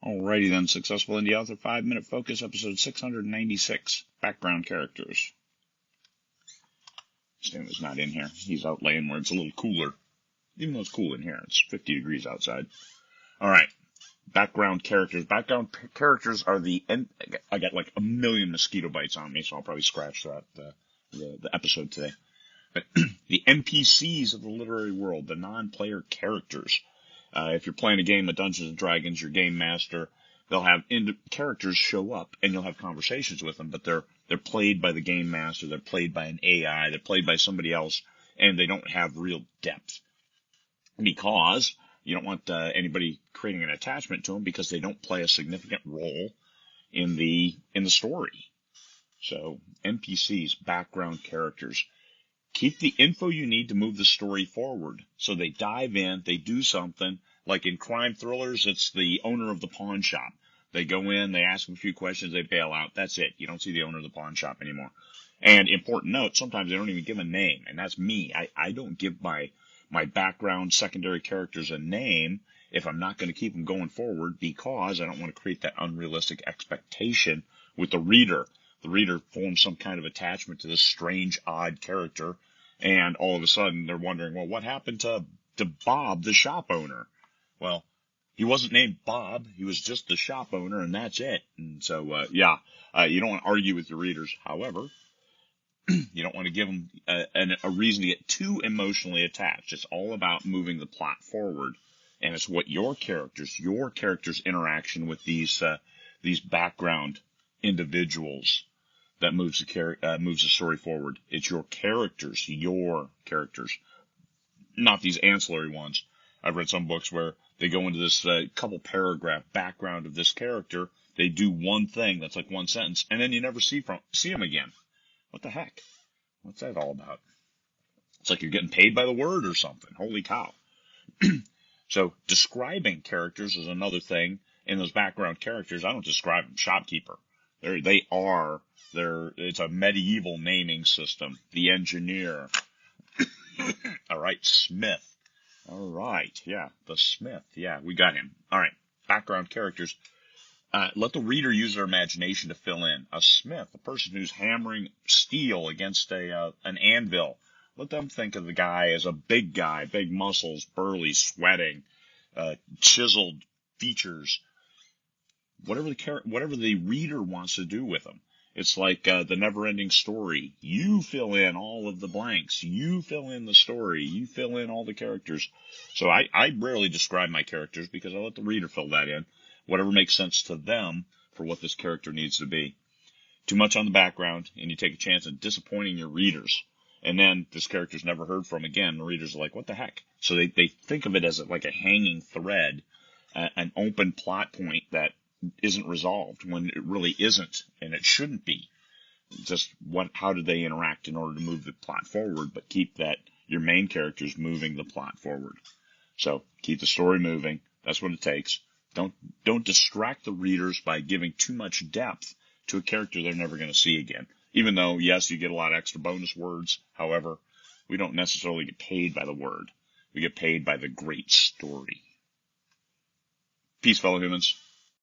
Alrighty then, Successful Indie Author 5-Minute Focus, episode 696, Background Characters. Stan is not in here. He's out laying where it's a little cooler. Even though it's cool in here, it's 50 degrees outside. Alright, background characters. Background characters are I got like a million mosquito bites on me, so I'll probably scratch that the episode today. But the NPCs of the literary world, the non-player characters. If you're playing a game of Dungeons & Dragons, your game master, they'll have characters show up, and you'll have conversations with them, but they're played by the game master, they're played by an AI, they're played by somebody else, and they don't have real depth. Because you don't want anybody creating an attachment to them, because they don't play a significant role in the story. So, NPCs, background characters. Keep the info you need to move the story forward. So they dive in, they do something. Like in crime thrillers, it's the owner of the pawn shop. They go in, they ask them a few questions, they bail out. That's it. You don't see the owner of the pawn shop anymore. And important note, sometimes they don't even give a name. And that's me. I don't give my background secondary characters a name if I'm not going to keep them going forward, because I don't want to create that unrealistic expectation with the reader. The reader forms some kind of attachment to this strange, odd character, and all of a sudden they're wondering, well, what happened to Bob, the shop owner? Well, he wasn't named Bob. He was just the shop owner, and that's it. And so, you don't want to argue with your readers. However, you don't want to give them a reason to get too emotionally attached. It's all about moving the plot forward, and it's what your characters' interaction with these background individuals that moves the story forward. It's your characters, not these ancillary ones. I've read some books where they go into this couple paragraph background of this character. They do one thing that's like one sentence, and then you never see them again. What the heck? What's that all about? It's like you're getting paid by the word or something. Holy cow. So describing characters is another thing. In those background characters, I don't describe them. Shopkeeper. It's a medieval naming system. The engineer. All right, Smith. All right, yeah, the Smith. Yeah, we got him. All right, background characters. Let the reader use their imagination to fill in. A smith, a person who's hammering steel against an anvil. Let them think of the guy as a big guy, big muscles, burly, sweating, chiseled features. Whatever the reader wants to do with them. It's like the never-ending story. You fill in all of the blanks. You fill in the story. You fill in all the characters. So I rarely describe my characters because I let the reader fill that in. Whatever makes sense to them for what this character needs to be. Too much on the background, and you take a chance of disappointing your readers. And then this character's never heard from again. The readers are like, what the heck? So they think of it as like a hanging thread, an open plot point that isn't resolved when it really isn't, and it shouldn't be. Just how do they interact in order to move the plot forward, but keep your main characters moving the plot forward. So keep the story moving. That's what it takes. Don't distract the readers by giving too much depth to a character they're never going to see again. Even though, yes, you get a lot of extra bonus words. However, we don't necessarily get paid by the word. We get paid by the great story. Peace, fellow humans.